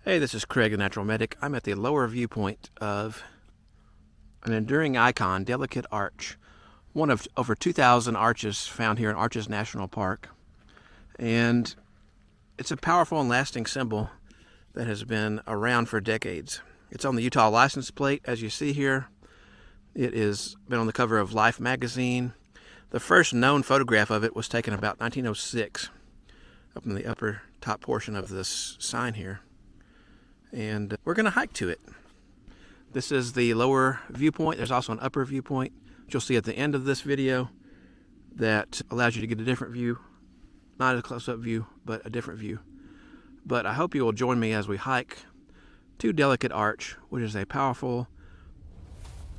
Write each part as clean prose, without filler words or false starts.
Hey, this is Craig, Thenaturalmedic. I'm at the lower viewpoint of an enduring icon, Delicate Arch, one of over 2,000 arches found here in Arches National Park. And it's a powerful and lasting symbol that has been around for decades. It's on the Utah license plate, as you see here. It has been on the cover of Life magazine. The first known photograph of it was taken about 1906, up in the upper top portion of this sign here. And we're going to hike to it. This is the lower viewpoint. There's also an upper viewpoint, which you'll see at the end of this video, that allows you to get a different view. Not a close-up view, but a different view. But I hope you will join me as we hike to Delicate Arch, which is a powerful,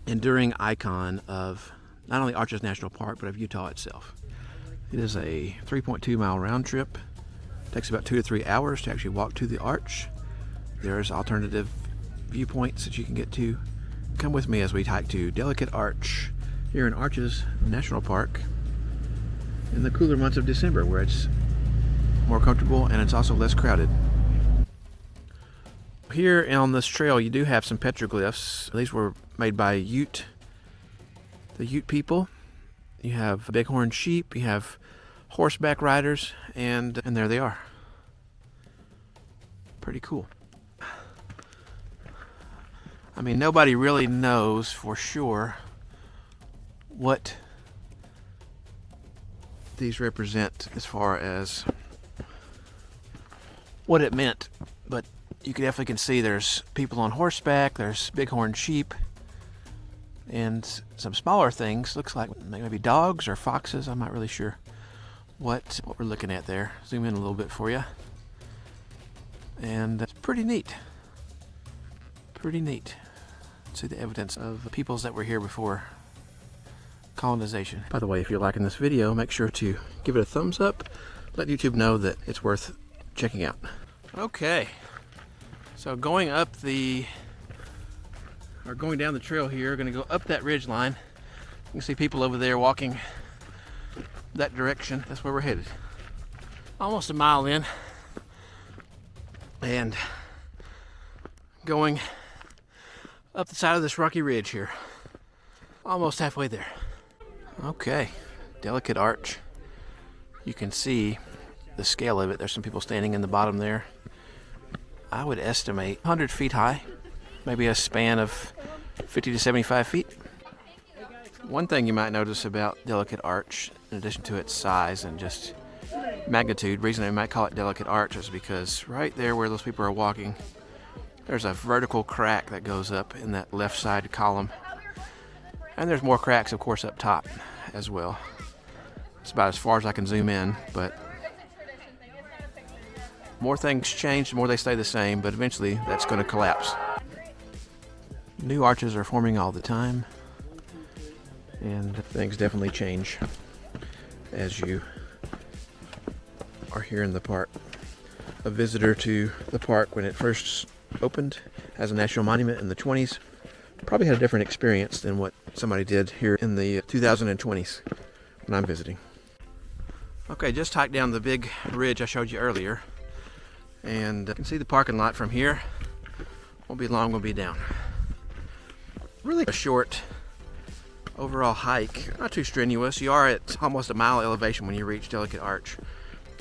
enduring icon of not only Arches National Park, but of Utah itself. It is a 3.2-mile round trip. It takes about 2 to 3 hours to actually walk to the arch. There's alternative viewpoints that you can get to. Come with me as we hike to Delicate Arch here in Arches National Park in the cooler months of December, where it's more comfortable and it's also less crowded. Here on this trail you do have some petroglyphs. These were made by the Ute people. You have bighorn sheep, you have horseback riders, and there they are. Pretty cool. I mean, nobody really knows for sure what these represent as far as what it meant, but you definitely can see there's people on horseback, there's bighorn sheep, and some smaller things. Looks like maybe dogs or foxes. I'm not really sure what we're looking at there. Zoom in a little bit for you. And it's pretty neat. Pretty neat. See the evidence of the peoples that were here before colonization. By the way, if you're liking this video, make sure to give it a thumbs up. Let YouTube know that it's worth checking out. Okay, so going down the trail here, going to go up that ridge line. You can see people over there walking that direction. That's where we're headed. Almost a mile in, and going up the side of this rocky ridge here. Almost halfway there. Okay, Delicate Arch. You can see the scale of it. There's some people standing in the bottom there. I would estimate 100 feet high, maybe a span of 50 to 75 feet. One thing you might notice about Delicate Arch, in addition to its size and just magnitude, reason I might call it Delicate Arch is because right there where those people are walking, there's a vertical crack that goes up in that left side column. And there's more cracks, of course, up top as well. It's about as far as I can zoom in, but more things change, the more they stay the same, but eventually that's going to collapse. New arches are forming all the time, and things definitely change as you are here in the park. A visitor to the park when it first opened as a national monument in the 20s probably had a different experience than what somebody did here in the 2020s when I'm visiting. Okay, just hiked down the big ridge I showed you earlier, and you can see the parking lot from here. Won't be long, we'll be down. Really a short overall hike, not too strenuous. You are at almost a mile elevation when you reach Delicate Arch,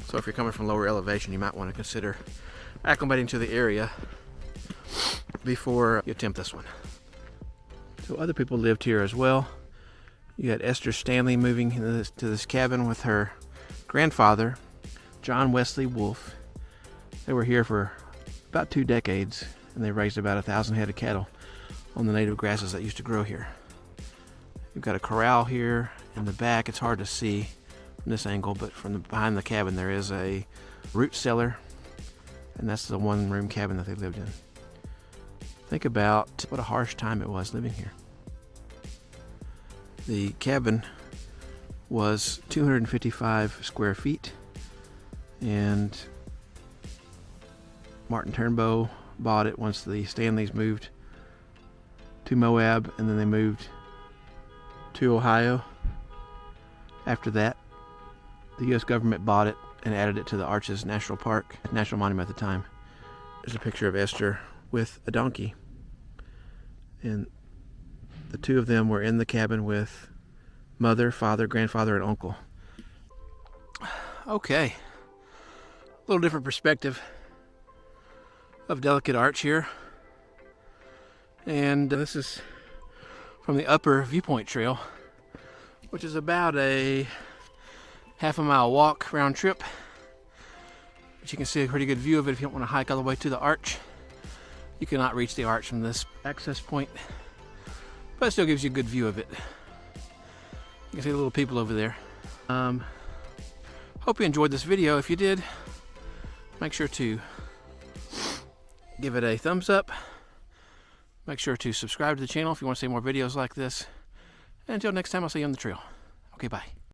so if you're coming from lower elevation, you might want to consider acclimating to the area before you attempt this one. So other people lived here as well. You had Esther Stanley moving to this cabin with her grandfather, John Wesley Wolfe. They were here for about 2 decades, and they raised about 1,000 head of cattle on the native grasses that used to grow here. You've got a corral here in the back. It's hard to see from this angle, but from behind the cabin there is a root cellar, and that's the one-room cabin that they lived in. Think about what a harsh time it was living here. The cabin was 255 square feet, and Martin Turnbow bought it once the Stanleys moved to Moab, and then they moved to Ohio. After that, the U.S. government bought it and added it to the Arches National Park, national monument at the time. There's a picture of Esther with a donkey. And the two of them were in the cabin with mother, father, grandfather, and uncle. Okay. A little different perspective of Delicate Arch here. And this is from the upper viewpoint trail, which is about a half-a-mile walk round trip. But you can see a pretty good view of it if you don't want to hike all the way to the arch. You cannot reach the arch from this access point, but it still gives you a good view of it. You can see the little people over there. Hope you enjoyed this video. If you did, make sure to give it a thumbs up. Make sure to subscribe to the channel if you want to see more videos like this. And until next time, I'll see you on the trail. Okay, bye.